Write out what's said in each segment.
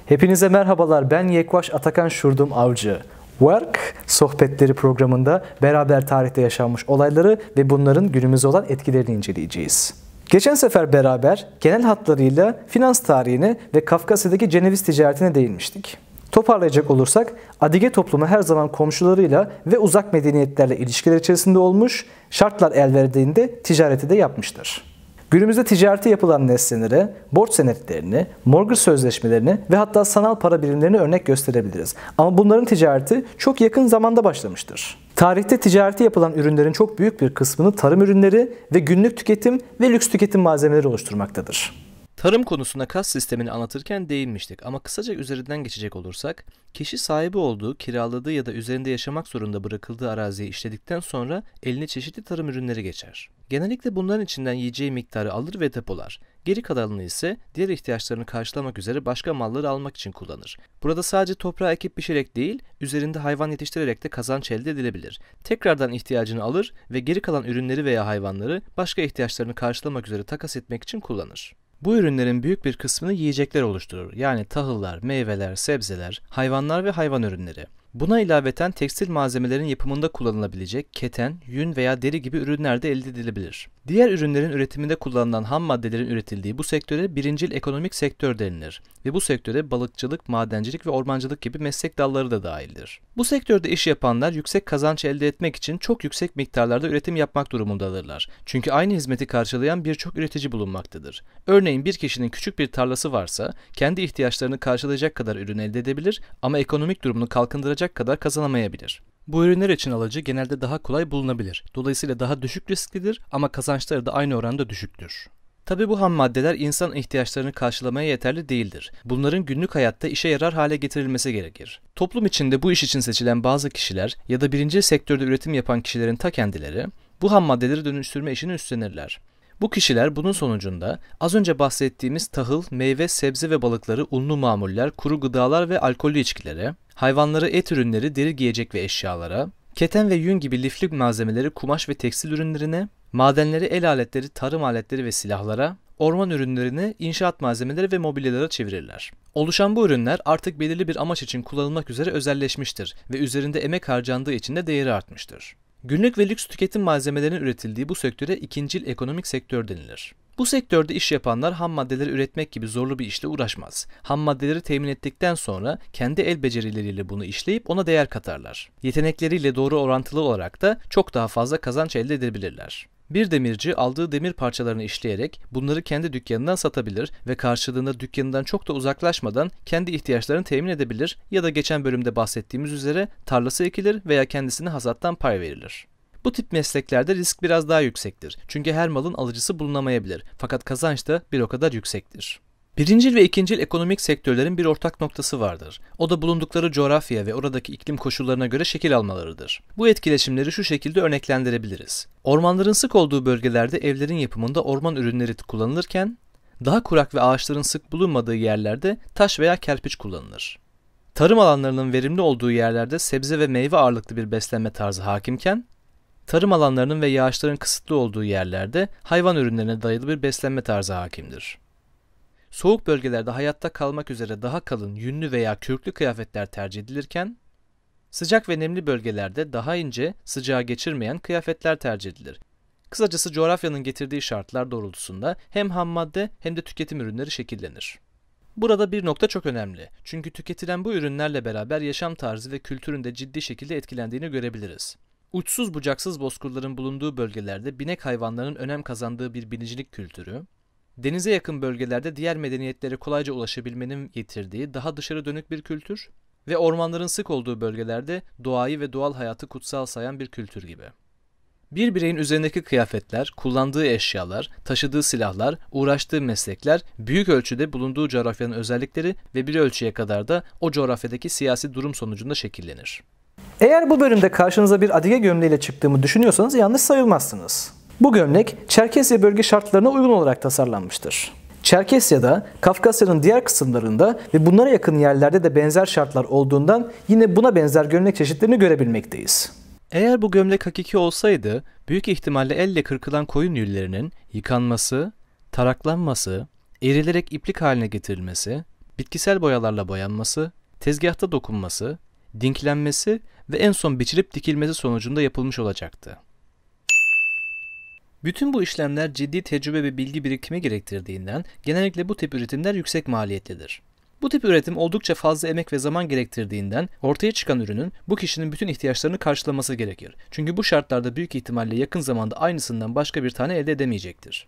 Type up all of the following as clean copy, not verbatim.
Hepinize merhabalar, ben Yekvaş Atakan Şurdum Avcı. Work Sohbetleri programında beraber tarihte yaşanmış olayları ve bunların günümüze olan etkilerini inceleyeceğiz. Geçen sefer beraber genel hatlarıyla finans tarihine ve Kafkasya'daki Ceneviz ticaretine değinmiştik. Toparlayacak olursak, Adige toplumu her zaman komşularıyla ve uzak medeniyetlerle ilişkiler içerisinde olmuş, şartlar el verdiğinde ticareti de yapmıştır. Günümüzde ticareti yapılan nesnelere, borç senetlerini, mortgage sözleşmelerini ve hatta sanal para birimlerini örnek gösterebiliriz. Ama bunların ticareti çok yakın zamanda başlamıştır. Tarihte ticareti yapılan ürünlerin çok büyük bir kısmını tarım ürünleri ve günlük tüketim ve lüks tüketim malzemeleri oluşturmaktadır. Tarım konusunda kas sistemini anlatırken değinmiştik ama kısaca üzerinden geçecek olursak, kişi sahibi olduğu, kiraladığı ya da üzerinde yaşamak zorunda bırakıldığı araziyi işledikten sonra eline çeşitli tarım ürünleri geçer. Genellikle bunların içinden yiyeceği miktarı alır ve depolar. Geri kalanını ise diğer ihtiyaçlarını karşılamak üzere başka malları almak için kullanır. Burada sadece toprağa ekip biçerek değil, üzerinde hayvan yetiştirerek de kazanç elde edilebilir. Tekrardan ihtiyacını alır ve geri kalan ürünleri veya hayvanları başka ihtiyaçlarını karşılamak üzere takas etmek için kullanır. Bu ürünlerin büyük bir kısmını yiyecekler oluşturur. Yani tahıllar, meyveler, sebzeler, hayvanlar ve hayvan ürünleri. Buna ilaveten tekstil malzemelerin yapımında kullanılabilecek keten, yün veya deri gibi ürünler de elde edilebilir. Diğer ürünlerin üretiminde kullanılan ham maddelerin üretildiği bu sektöre birincil ekonomik sektör denilir ve bu sektöre balıkçılık, madencilik ve ormancılık gibi meslek dalları da dahildir. Bu sektörde iş yapanlar yüksek kazanç elde etmek için çok yüksek miktarlarda üretim yapmak durumundadırlar. Çünkü aynı hizmeti karşılayan birçok üretici bulunmaktadır. Örneğin bir kişinin küçük bir tarlası varsa kendi ihtiyaçlarını karşılayacak kadar ürün elde edebilir ama ekonomik durumunu kalkındıracak kadar kazanamayabilir. Bu ürünler için alıcı genelde daha kolay bulunabilir. Dolayısıyla daha düşük risklidir ama kazançları da aynı oranda düşüktür. Tabi bu ham maddeler insan ihtiyaçlarını karşılamaya yeterli değildir. Bunların günlük hayatta işe yarar hale getirilmesi gerekir. Toplum içinde bu iş için seçilen bazı kişiler ya da birinci sektörde üretim yapan kişilerin ta kendileri bu ham maddeleri dönüştürme işini üstlenirler. Bu kişiler bunun sonucunda az önce bahsettiğimiz tahıl, meyve, sebze ve balıkları, unlu mamuller, kuru gıdalar ve alkollü içkilere, hayvanları, et ürünleri, deri giyecek ve eşyalara, keten ve yün gibi lifli malzemeleri kumaş ve tekstil ürünlerine, madenleri, el aletleri, tarım aletleri ve silahlara, orman ürünlerini, inşaat malzemeleri ve mobilyalara çevirirler. Oluşan bu ürünler artık belirli bir amaç için kullanılmak üzere özelleşmiştir ve üzerinde emek harcandığı için de değeri artmıştır. Günlük ve lüks tüketim malzemelerinin üretildiği bu sektöre ikincil ekonomik sektör denilir. Bu sektörde iş yapanlar ham maddeleri üretmek gibi zorlu bir işle uğraşmaz. Ham maddeleri temin ettikten sonra kendi el becerileriyle bunu işleyip ona değer katarlar. Yetenekleriyle doğru orantılı olarak da çok daha fazla kazanç elde edebilirler. Bir demirci aldığı demir parçalarını işleyerek bunları kendi dükkanından satabilir ve karşılığında dükkanından çok da uzaklaşmadan kendi ihtiyaçlarını temin edebilir ya da geçen bölümde bahsettiğimiz üzere tarlası ekilir veya kendisine hasattan pay verilir. Bu tip mesleklerde risk biraz daha yüksektir çünkü her malın alıcısı bulunamayabilir fakat kazanç da bir o kadar yüksektir. Birincil ve ikincil ekonomik sektörlerin bir ortak noktası vardır. O da bulundukları coğrafya ve oradaki iklim koşullarına göre şekil almalarıdır. Bu etkileşimleri şu şekilde örneklendirebiliriz. Ormanların sık olduğu bölgelerde evlerin yapımında orman ürünleri kullanılırken, daha kurak ve ağaçların sık bulunmadığı yerlerde taş veya kerpiç kullanılır. Tarım alanlarının verimli olduğu yerlerde sebze ve meyve ağırlıklı bir beslenme tarzı hakimken, tarım alanlarının ve yağışların kısıtlı olduğu yerlerde hayvan ürünlerine dayalı bir beslenme tarzı hakimdir. Soğuk bölgelerde hayatta kalmak üzere daha kalın, yünlü veya kürklü kıyafetler tercih edilirken, sıcak ve nemli bölgelerde daha ince, sıcağı geçirmeyen kıyafetler tercih edilir. Kısacası coğrafyanın getirdiği şartlar doğrultusunda hem ham madde hem de tüketim ürünleri şekillenir. Burada bir nokta çok önemli. Çünkü tüketilen bu ürünlerle beraber yaşam tarzı ve kültürün de ciddi şekilde etkilendiğini görebiliriz. Uçsuz bucaksız bozkırların bulunduğu bölgelerde binek hayvanlarının önem kazandığı bir binicilik kültürü, denize yakın bölgelerde diğer medeniyetlere kolayca ulaşabilmenin getirdiği daha dışarı dönük bir kültür ve ormanların sık olduğu bölgelerde doğayı ve doğal hayatı kutsal sayan bir kültür gibi. Bir bireyin üzerindeki kıyafetler, kullandığı eşyalar, taşıdığı silahlar, uğraştığı meslekler büyük ölçüde bulunduğu coğrafyanın özellikleri ve bir ölçüye kadar da o coğrafyadaki siyasi durum sonucunda şekillenir. Eğer bu bölümde karşınıza bir Adige gömleğiyle çıktığımı düşünüyorsanız yanlış sayılmazsınız. Bu gömlek Çerkesya bölge şartlarına uygun olarak tasarlanmıştır. Çerkesya'da, Kafkasya'nın diğer kısımlarında ve bunlara yakın yerlerde de benzer şartlar olduğundan yine buna benzer gömlek çeşitlerini görebilmekteyiz. Eğer bu gömlek hakiki olsaydı, büyük ihtimalle elle kırkılan koyun yünlerinin yıkanması, taraklanması, erilerek iplik haline getirilmesi, bitkisel boyalarla boyanması, tezgahta dokunması, dinklenmesi ve en son biçilip dikilmesi sonucunda yapılmış olacaktı. Bütün bu işlemler ciddi tecrübe ve bilgi birikimi gerektirdiğinden genellikle bu tip üretimler yüksek maliyetlidir. Bu tip üretim oldukça fazla emek ve zaman gerektirdiğinden ortaya çıkan ürünün bu kişinin bütün ihtiyaçlarını karşılaması gerekir. Çünkü bu şartlarda büyük ihtimalle yakın zamanda aynısından başka bir tane elde edemeyecektir.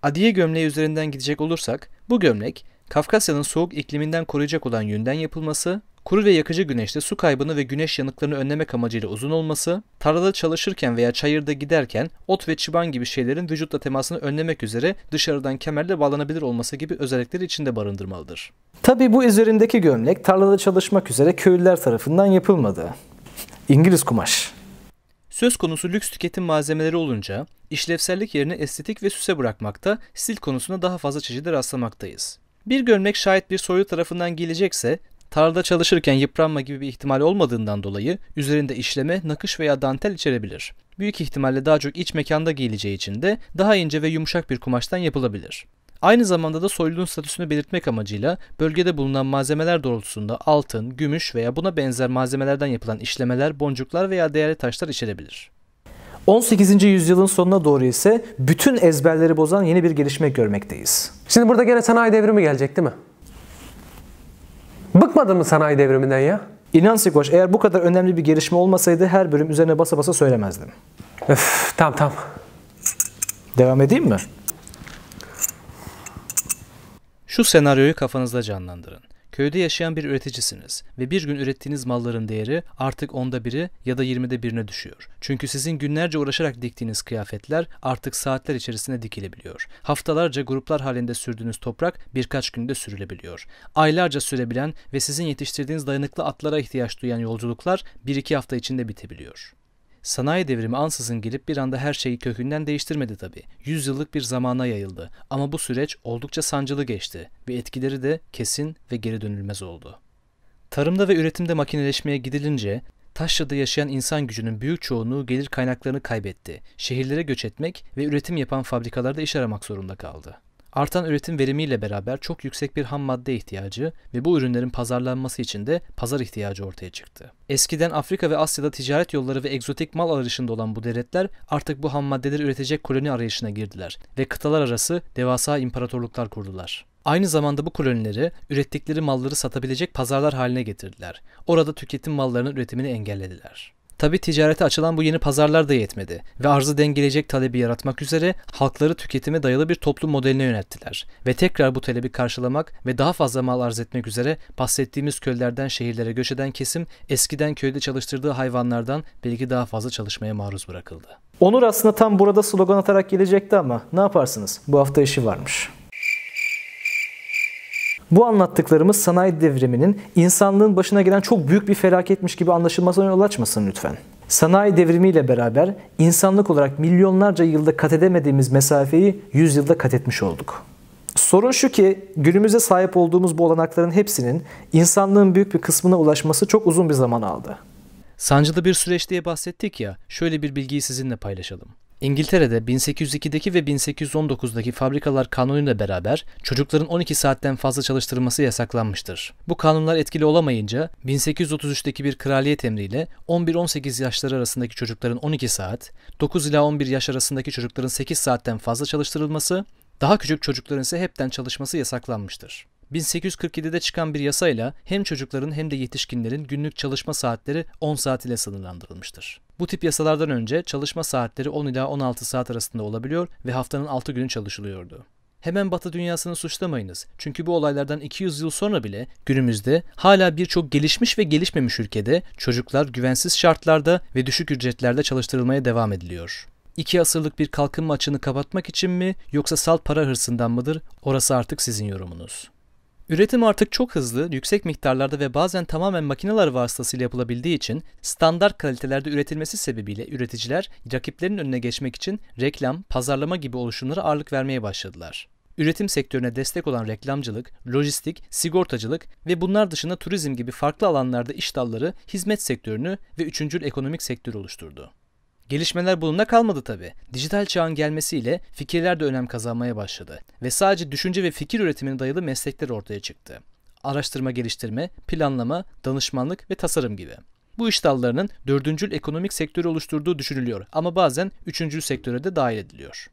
Adiye gömleği üzerinden gidecek olursak, bu gömlek Kafkasya'nın soğuk ikliminden koruyacak olan yünden yapılması, kuru ve yakıcı güneşte su kaybını ve güneş yanıklarını önlemek amacıyla uzun olması, tarlada çalışırken veya çayırda giderken ot ve çıban gibi şeylerin vücutla temasını önlemek üzere dışarıdan kemerle bağlanabilir olması gibi özellikleri içinde barındırmalıdır. Tabii bu üzerindeki gömlek tarlada çalışmak üzere köylüler tarafından yapılmadı. İngiliz kumaş. Söz konusu lüks tüketim malzemeleri olunca işlevsellik yerine estetik ve süse bırakmakta, stil konusunda daha fazla çeşide rastlamaktayız. Bir gömlek şayet bir soylu tarafından giyilecekse, tarlada çalışırken yıpranma gibi bir ihtimal olmadığından dolayı üzerinde işleme, nakış veya dantel içerebilir. Büyük ihtimalle daha çok iç mekanda giyileceği için de daha ince ve yumuşak bir kumaştan yapılabilir. Aynı zamanda da soyluluğun statüsünü belirtmek amacıyla bölgede bulunan malzemeler doğrultusunda altın, gümüş veya buna benzer malzemelerden yapılan işlemeler, boncuklar veya değerli taşlar içerebilir. 18. yüzyılın sonuna doğru ise bütün ezberleri bozan yeni bir gelişme görmekteyiz. Şimdi burada gene sanayi devrimi gelecek değil mi? Bıkmadın mı sanayi devriminden ya? İnan Sikoş, eğer bu kadar önemli bir gelişme olmasaydı her bölüm üzerine basa basa söylemezdim. Öf, tamam. Devam edeyim mi? Şu senaryoyu kafanızda canlandırın. Köyde yaşayan bir üreticisiniz ve bir gün ürettiğiniz malların değeri artık 1/10 ya da 1/20'ne düşüyor. Çünkü sizin günlerce uğraşarak diktiğiniz kıyafetler artık saatler içerisinde dikilebiliyor. Haftalarca gruplar halinde sürdüğünüz toprak birkaç günde sürülebiliyor. Aylarca sürebilen ve sizin yetiştirdiğiniz dayanıklı atlara ihtiyaç duyan yolculuklar 1-2 hafta içinde bitebiliyor. Sanayi devrimi ansızın gelip bir anda her şeyi kökünden değiştirmedi tabii. 100 yıllık bir zamana yayıldı ama bu süreç oldukça sancılı geçti ve etkileri de kesin ve geri dönülmez oldu. Tarımda ve üretimde makineleşmeye gidilince taşrada yaşayan insan gücünün büyük çoğunluğu gelir kaynaklarını kaybetti. Şehirlere göç etmek ve üretim yapan fabrikalarda iş aramak zorunda kaldı. Artan üretim verimiyle beraber çok yüksek bir ham madde ihtiyacı ve bu ürünlerin pazarlanması için de pazar ihtiyacı ortaya çıktı. Eskiden Afrika ve Asya'da ticaret yolları ve egzotik mal arayışında olan bu devletler artık bu ham maddeleri üretecek koloni arayışına girdiler ve kıtalar arası devasa imparatorluklar kurdular. Aynı zamanda bu kolonileri ürettikleri malları satabilecek pazarlar haline getirdiler. Orada tüketim mallarının üretimini engellediler. Tabi ticarete açılan bu yeni pazarlar da yetmedi ve arzı dengeleyecek talebi yaratmak üzere halkları tüketime dayalı bir toplum modeline yönelttiler. Ve tekrar bu talebi karşılamak ve daha fazla mal arz etmek üzere bahsettiğimiz köylerden şehirlere göç eden kesim eskiden köyde çalıştırdığı hayvanlardan belki daha fazla çalışmaya maruz bırakıldı. Onur aslında tam burada slogan atarak gelecekti ama ne yaparsınız? Bu hafta işi varmış. Bu anlattıklarımız sanayi devriminin insanlığın başına gelen çok büyük bir felaketmiş gibi anlaşılmasına yol açmasın lütfen. Sanayi devrimiyle beraber insanlık olarak milyonlarca yılda kat edemediğimiz mesafeyi 100 yılda kat etmiş olduk. Sorun şu ki günümüze sahip olduğumuz bu olanakların hepsinin insanlığın büyük bir kısmına ulaşması çok uzun bir zaman aldı. Sancılı bir süreç diye bahsettik ya, şöyle bir bilgiyi sizinle paylaşalım. İngiltere'de 1802'deki ve 1819'daki fabrikalar kanunuyla beraber çocukların 12 saatten fazla çalıştırılması yasaklanmıştır. Bu kanunlar etkili olamayınca 1833'teki bir kraliyet emriyle 11-18 yaşları arasındaki çocukların 12 saat, 9 ila 11 yaş arasındaki çocukların 8 saatten fazla çalıştırılması, daha küçük çocukların ise hepten çalışması yasaklanmıştır. 1847'de çıkan bir yasayla hem çocukların hem de yetişkinlerin günlük çalışma saatleri 10 saat ile sınırlandırılmıştır. Bu tip yasalardan önce çalışma saatleri 10 ila 16 saat arasında olabiliyor ve haftanın 6 günü çalışılıyordu. Hemen Batı dünyasını suçlamayınız. Çünkü bu olaylardan 200 yıl sonra bile günümüzde hala birçok gelişmiş ve gelişmemiş ülkede çocuklar güvensiz şartlarda ve düşük ücretlerde çalıştırılmaya devam ediliyor. 2 asırlık bir kalkınma açığını kapatmak için mi yoksa salt para hırsından mıdır? Orası artık sizin yorumunuz. Üretim artık çok hızlı, yüksek miktarlarda ve bazen tamamen makineler vasıtasıyla yapılabildiği için standart kalitelerde üretilmesi sebebiyle üreticiler rakiplerinin önüne geçmek için reklam, pazarlama gibi oluşumlara ağırlık vermeye başladılar. Üretim sektörüne destek olan reklamcılık, lojistik, sigortacılık ve bunlar dışında turizm gibi farklı alanlarda iş dalları hizmet sektörünü ve üçüncül ekonomik sektörü oluşturdu. Gelişmeler bununla kalmadı tabi. Dijital çağın gelmesiyle fikirler de önem kazanmaya başladı ve sadece düşünce ve fikir üretimine dayalı meslekler ortaya çıktı. araştırma geliştirme, planlama, danışmanlık ve tasarım gibi. Bu iş dallarının dördüncül ekonomik sektörü oluşturduğu düşünülüyor ama bazen üçüncül sektöre de dahil ediliyor.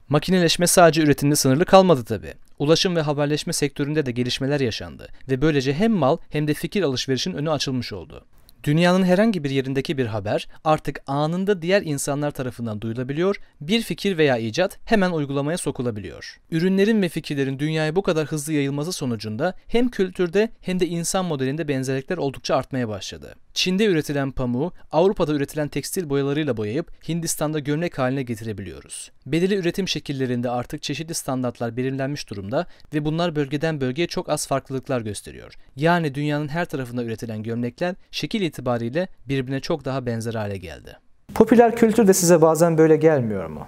Makineleşme sadece üretimde sınırlı kalmadı tabii. Ulaşım ve haberleşme sektöründe de gelişmeler yaşandı ve böylece hem mal hem de fikir alışverişinin önü açılmış oldu. Dünyanın herhangi bir yerindeki bir haber artık anında diğer insanlar tarafından duyulabiliyor, bir fikir veya icat hemen uygulamaya sokulabiliyor. Ürünlerin ve fikirlerin dünyaya bu kadar hızlı yayılması sonucunda hem kültürde hem de insan modelinde benzerlikler oldukça artmaya başladı. Çin'de üretilen pamuğu Avrupa'da üretilen tekstil boyalarıyla boyayıp Hindistan'da gömlek haline getirebiliyoruz. Belirli üretim şekillerinde artık çeşitli standartlar belirlenmiş durumda ve bunlar bölgeden bölgeye çok az farklılıklar gösteriyor. Yani dünyanın her tarafında üretilen gömlekler şekil itibariyle birbirine çok daha benzer hale geldi. Popüler kültür de size bazen böyle gelmiyor mu?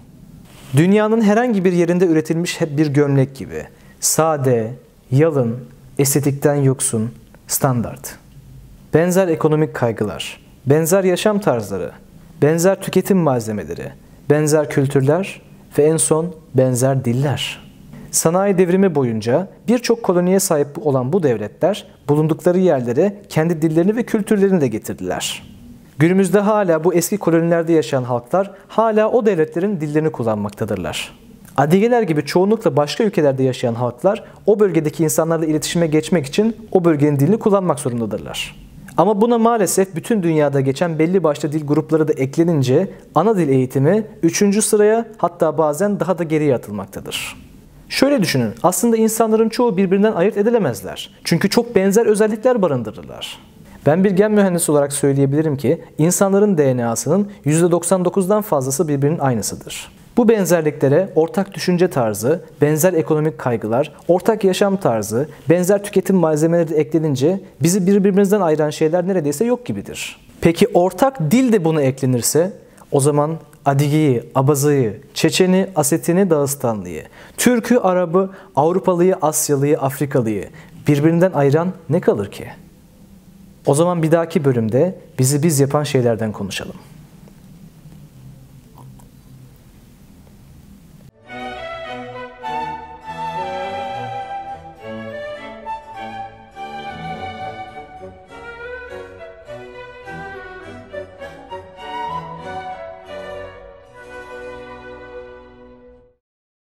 Dünyanın herhangi bir yerinde üretilmiş hep bir gömlek gibi. Sade, yalın, estetikten yoksun, standart. Benzer ekonomik kaygılar, benzer yaşam tarzları, benzer tüketim malzemeleri, benzer kültürler ve en son benzer diller. Sanayi devrimi boyunca birçok koloniye sahip olan bu devletler bulundukları yerlere kendi dillerini ve kültürlerini de getirdiler. Günümüzde hala bu eski kolonilerde yaşayan halklar hala o devletlerin dillerini kullanmaktadırlar. Adigeler gibi çoğunlukla başka ülkelerde yaşayan halklar o bölgedeki insanlarla iletişime geçmek için o bölgenin dilini kullanmak zorundadırlar. Ama buna maalesef bütün dünyada geçen belli başlı dil grupları da eklenince ana dil eğitimi 3. sıraya hatta bazen daha da geriye atılmaktadır. Şöyle düşünün, aslında insanların çoğu birbirinden ayırt edilemezler. Çünkü çok benzer özellikler barındırırlar. Ben bir gen mühendisi olarak söyleyebilirim ki insanların DNA'sının %99'dan fazlası birbirinin aynısıdır. Bu benzerliklere ortak düşünce tarzı, benzer ekonomik kaygılar, ortak yaşam tarzı, benzer tüketim malzemeleri de eklenince bizi birbirimizden ayıran şeyler neredeyse yok gibidir. Peki ortak dil de buna eklenirse o zaman Adige'yi, Abazı'yı, Çeçen'i, Asetini, Dağıstanlı'yı, Türk'ü, Arap'ı, Avrupalıyı, Asyalı'yı, Afrikalıyı birbirinden ayıran ne kalır ki? O zaman bir dahaki bölümde bizi biz yapan şeylerden konuşalım.